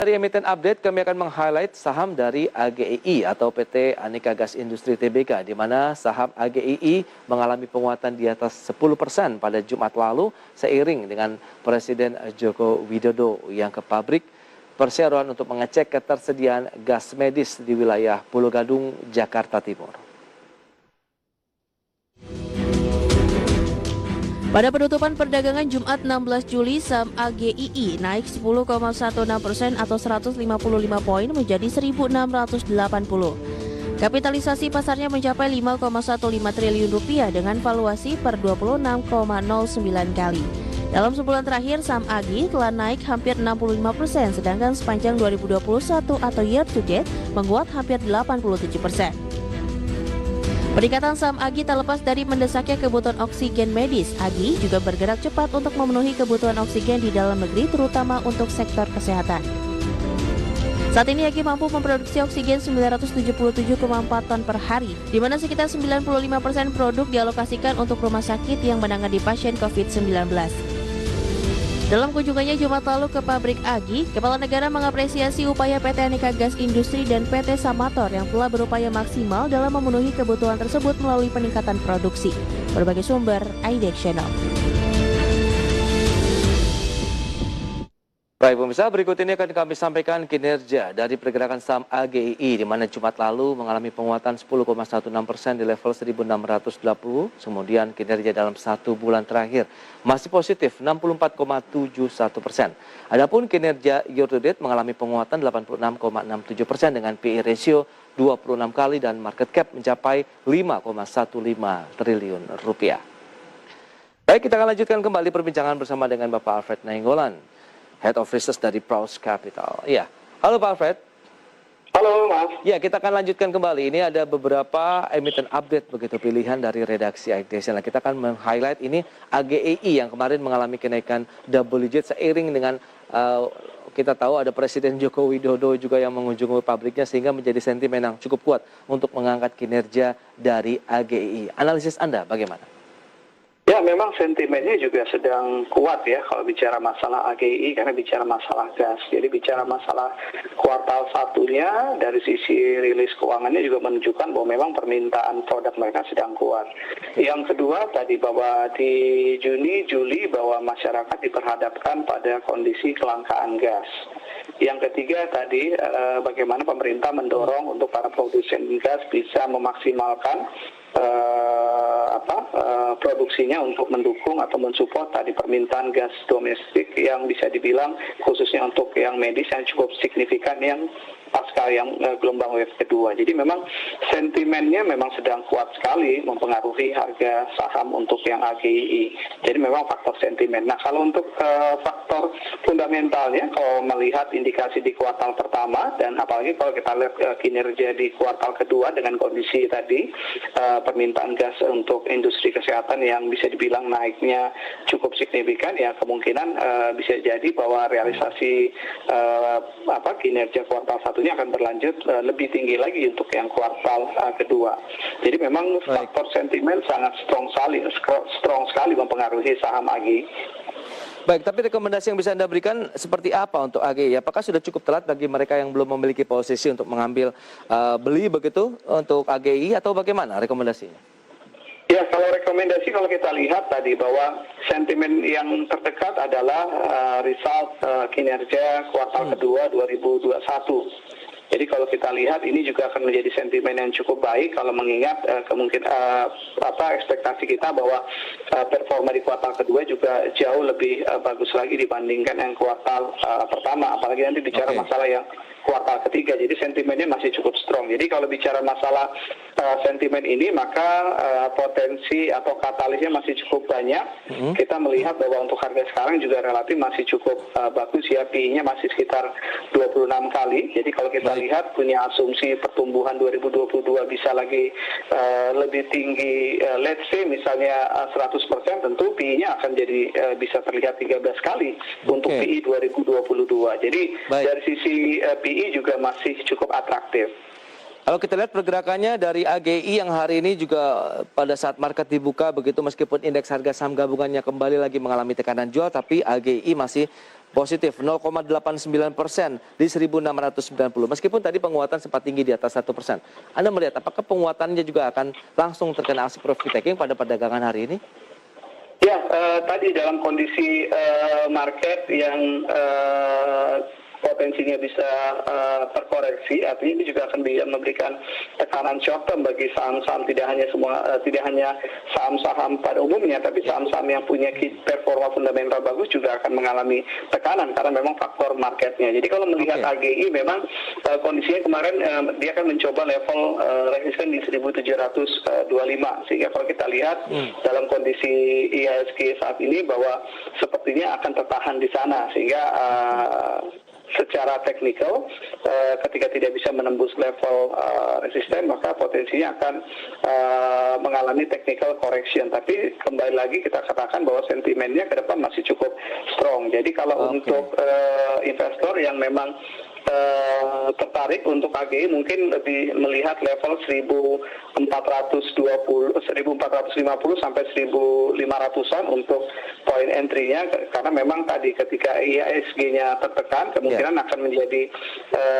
Dari emiten update, kami akan meng-highlight saham dari AGEI atau PT Aneka Gas Industri Tbk, di mana saham AGEI mengalami penguatan di atas 10% pada Jumat lalu, seiring dengan Presiden Joko Widodo yang ke pabrik perseroan untuk mengecek ketersediaan gas medis di wilayah Pulau Gadung, Jakarta Timur. Pada penutupan perdagangan Jumat 16 Juli, saham AGII naik 10,16% atau 155 poin menjadi 1.680. Kapitalisasi pasarnya mencapai 5,15 triliun rupiah dengan valuasi per 26,09 kali. Dalam sebulan terakhir, saham AGI telah naik hampir 65%, sedangkan sepanjang 2021 atau year to date menguat hampir 87%. Peningkatan saham AGI tak lepas dari mendesaknya kebutuhan oksigen medis. AGI juga bergerak cepat untuk memenuhi kebutuhan oksigen di dalam negeri, terutama untuk sektor kesehatan. Saat ini AGI mampu memproduksi oksigen 977,4 ton per hari, di mana sekitar 95% produk dialokasikan untuk rumah sakit yang menangani pasien COVID-19. Dalam kunjungannya Jumat lalu ke pabrik AGI, Kepala Negara mengapresiasi upaya PT Aneka Gas Industri dan PT Samator yang telah berupaya maksimal dalam memenuhi kebutuhan tersebut melalui peningkatan produksi. Berbagai sumber, IDEX Channel. Baik pemirsa, berikut ini akan kami sampaikan kinerja dari pergerakan saham AGII, di mana Jumat lalu mengalami penguatan 10,16% di level 1.680, kemudian kinerja dalam 1 bulan terakhir masih positif 64,71%. Adapun kinerja year to date mengalami penguatan 86,67% dengan PE ratio 26 kali dan market cap mencapai 5,15 triliun rupiah. Baik, kita akan lanjutkan kembali perbincangan bersama dengan Bapak Alfred Nainggolan, Head of Research dari Praus Capital. Ya, halo Pak Alfred. Halo Mas. Ya, kita akan lanjutkan kembali. Ini ada beberapa emiten update begitu pilihan dari redaksi IDEX. Nah, kita akan meng-highlight ini AGEI yang kemarin mengalami kenaikan double digit seiring dengan kita tahu ada Presiden Joko Widodo juga yang mengunjungi pabriknya, sehingga menjadi sentimen yang cukup kuat untuk mengangkat kinerja dari AGEI. Analisis Anda bagaimana? Ya, memang sentimennya juga sedang kuat ya kalau bicara masalah AGI, karena bicara masalah gas. Jadi bicara masalah kuartal satunya dari sisi rilis keuangannya juga menunjukkan bahwa memang permintaan produk mereka sedang kuat. Yang kedua tadi bahwa di Juni, Juli bahwa masyarakat diperhadapkan pada kondisi kelangkaan gas. Yang ketiga tadi bagaimana pemerintah mendorong untuk para produsen gas bisa memaksimalkan produksinya untuk mendukung atau mensupport tadi permintaan gas domestik yang bisa dibilang khususnya untuk yang medis yang cukup signifikan yang pasca yang gelombang wave kedua. Jadi memang sentimennya memang sedang kuat sekali mempengaruhi harga saham untuk yang AGI. Jadi memang faktor sentimen. Nah, kalau untuk faktor fundamentalnya, kalau melihat indikasi di kuartal pertama dan apalagi kalau kita lihat kinerja di kuartal kedua dengan kondisi tadi permintaan gas untuk industri kesehatan yang bisa dibilang naiknya cukup signifikan, ya kemungkinan bisa jadi bahwa realisasi kinerja kuartal satunya akan berlanjut lebih tinggi lagi untuk yang kuartal kedua. Jadi memang faktor sentimen sangat strong sekali mempengaruhi saham AGI. Baik, tapi rekomendasi yang bisa Anda berikan seperti apa untuk AGI? Apakah sudah cukup telat bagi mereka yang belum memiliki posisi untuk mengambil beli begitu untuk AGI, atau bagaimana rekomendasinya? Ya, kalau rekomendasi kalau kita lihat tadi bahwa sentimen yang terdekat adalah result kinerja kuartal kedua 2021. Jadi kalau kita lihat ini juga akan menjadi sentimen yang cukup baik kalau mengingat ekspektasi kita bahwa performa di kuartal kedua juga jauh lebih bagus lagi dibandingkan yang kuartal pertama, apalagi nanti bicara masalah yang kuartal ketiga. Jadi sentimennya masih cukup strong. Jadi kalau bicara masalah sentimen ini, maka potensi atau katalisnya masih cukup banyak. Kita melihat bahwa untuk harga sekarang juga relatif masih cukup bagus ya, PI-nya masih sekitar 26 kali. Jadi kalau kita lihat punya asumsi pertumbuhan 2022 bisa lagi lebih tinggi, let's say misalnya 100%, tentu PI-nya akan jadi bisa terlihat 13 kali untuk PI 2022. Jadi dari sisi PI juga masih cukup atraktif. Kalau kita lihat pergerakannya dari AGI yang hari ini juga pada saat market dibuka begitu, meskipun indeks harga saham gabungannya kembali lagi mengalami tekanan jual, tapi AGI masih positif 0,89% di 1.690. Meskipun tadi penguatan sempat tinggi di atas 1%. Anda melihat apakah penguatannya juga akan langsung terkena aksi profit taking pada perdagangan hari ini? Ya, tadi dalam kondisi market yang potensinya bisa terkoreksi, artinya ini juga akan memberikan tekanan short term bagi saham-saham, tidak hanya saham-saham pada umumnya, tapi saham-saham yang punya performa fundamental bagus juga akan mengalami tekanan karena memang faktor marketnya. Jadi kalau melihat AGI memang kondisinya kemarin dia akan mencoba level resisten di 1725, sehingga kalau kita lihat dalam kondisi IHSG saat ini bahwa sepertinya akan tertahan di sana, sehingga secara teknikal ketika tidak bisa menembus level resisten maka potensinya akan mengalami technical correction. Tapi kembali lagi kita katakan bahwa sentimennya ke depan masih cukup strong. Jadi kalau untuk investor yang memang tertarik untuk AGI mungkin lebih melihat level 1450 sampai 1500-an untuk poin entry-nya, karena memang tadi ketika IHSG-nya tertekan kemungkinan akan menjadi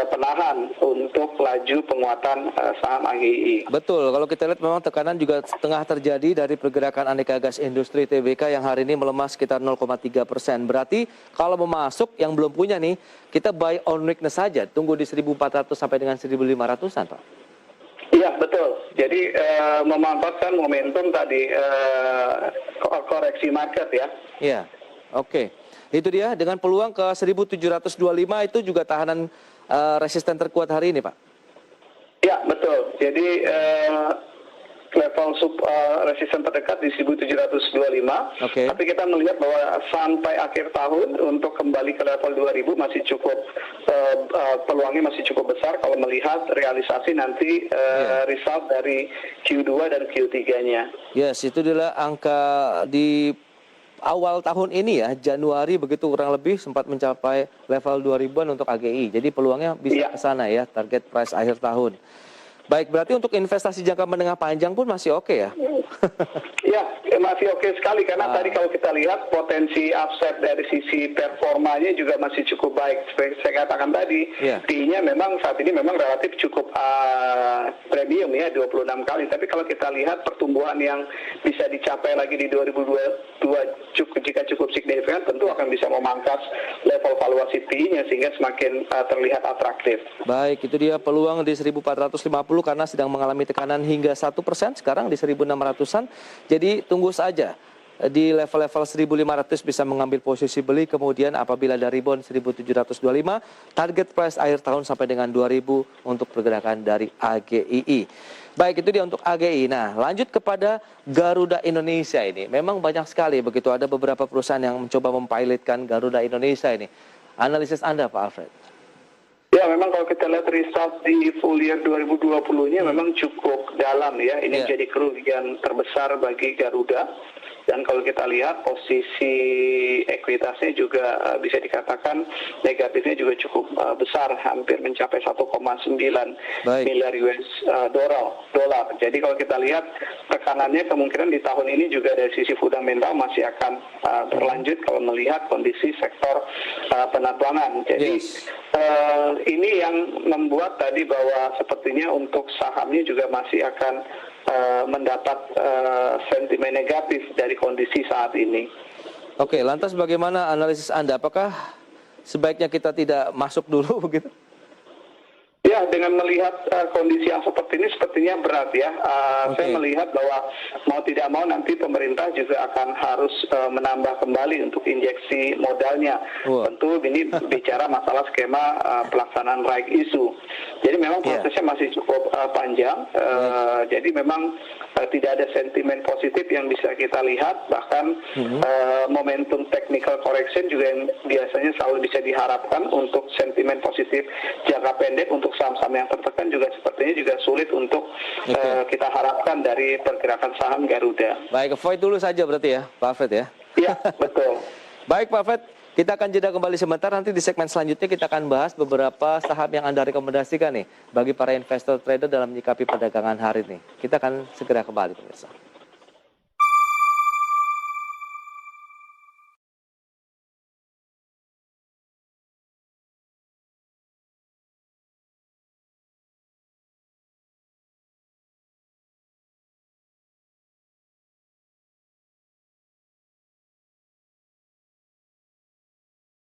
penahan untuk laju penguatan saham AGI. Betul, kalau kita lihat memang tekanan juga tengah terjadi dari pergerakan aneka gas industri TBK yang hari ini melemah sekitar 0,3%. Berarti kalau mau masuk yang belum punya nih, kita buy on weakness saja, tunggu di 1.400 sampai dengan 1.500-an, Pak. Iya, betul. Jadi memanfaatkan momentum tadi koreksi market ya. Iya, oke. Itu dia dengan peluang ke 1.725 itu juga tahanan resisten terkuat hari ini, Pak. Ya, betul. Jadi level resisten terdekat di 1725. Tapi kita melihat bahwa sampai akhir tahun untuk kembali ke level 2000 masih cukup peluangnya masih cukup besar kalau melihat realisasi nanti result dari Q2 dan Q3-nya. Yes, itu adalah angka di awal tahun ini ya, Januari begitu kurang lebih sempat mencapai level 2000-an untuk AGI. Jadi peluangnya bisa ke sana ya, target price akhir tahun. Baik, berarti untuk investasi jangka menengah panjang pun masih oke ya? Ya, masih oke sekali karena tadi kalau kita lihat potensi upside dari sisi performanya juga masih cukup baik. Seperti saya katakan tadi, PI-nya memang saat ini memang relatif cukup premium ya, 26 kali. Tapi kalau kita lihat pertumbuhan yang bisa dicapai lagi di 2022 jika cukup signifikan, tentu akan bisa memangkas level valuasi PI-nya sehingga semakin terlihat atraktif. Baik, itu dia peluang di 1450 karena sedang mengalami tekanan hingga 1%, sekarang di 1600-an. Jadi tunggu saja di level-level 1500 bisa mengambil posisi beli, kemudian apabila ada rebound 1725, target price akhir tahun sampai dengan 2000 untuk pergerakan dari AGII. Baik, itu dia untuk AGI. Nah, lanjut kepada Garuda Indonesia ini. Memang banyak sekali begitu, ada beberapa perusahaan yang mencoba mempilotkan Garuda Indonesia ini. Analisis Anda, Pak Alfred? Ya, memang kalau kita lihat result di full year 2020-nya memang cukup dalam ya. Ini menjadi kerugian terbesar bagi Garuda. Dan kalau kita lihat posisi ekuitasnya juga bisa dikatakan negatifnya juga cukup besar, hampir mencapai 1,9 miliar US dolar. Jadi kalau kita lihat tekanannya kemungkinan di tahun ini juga dari sisi fundamental masih akan berlanjut kalau melihat kondisi sektor penerbangan. Jadi ini yang membuat tadi bahwa sepertinya untuk sahamnya juga masih akan mendapat sentimen negatif dari kondisi saat ini. Oke, lantas bagaimana analisis Anda? Apakah sebaiknya kita tidak masuk dulu begitu? Ya, dengan melihat kondisi yang seperti ini sepertinya berat ya. Saya melihat bahwa mau tidak mau nanti pemerintah juga akan harus menambah kembali untuk injeksi modalnya. Tentu ini bicara masalah skema pelaksanaan right issue. Jadi memang prosesnya masih cukup panjang. Jadi memang tidak ada sentimen positif yang bisa kita lihat. Bahkan momentum technical correction juga yang biasanya selalu bisa diharapkan untuk sentimen positif jangka pendek untuk saham-saham yang tertekan juga sepertinya juga sulit untuk kita harapkan dari pergerakan saham Garuda. Baik, avoid dulu saja berarti ya, Pak Alfred ya? Iya, betul. Baik, Pak Alfred, kita akan jeda kembali sebentar. Nanti di segmen selanjutnya kita akan bahas beberapa saham yang Anda rekomendasikan nih bagi para investor trader dalam menyikapi perdagangan hari ini. Kita akan segera kembali, pemirsa.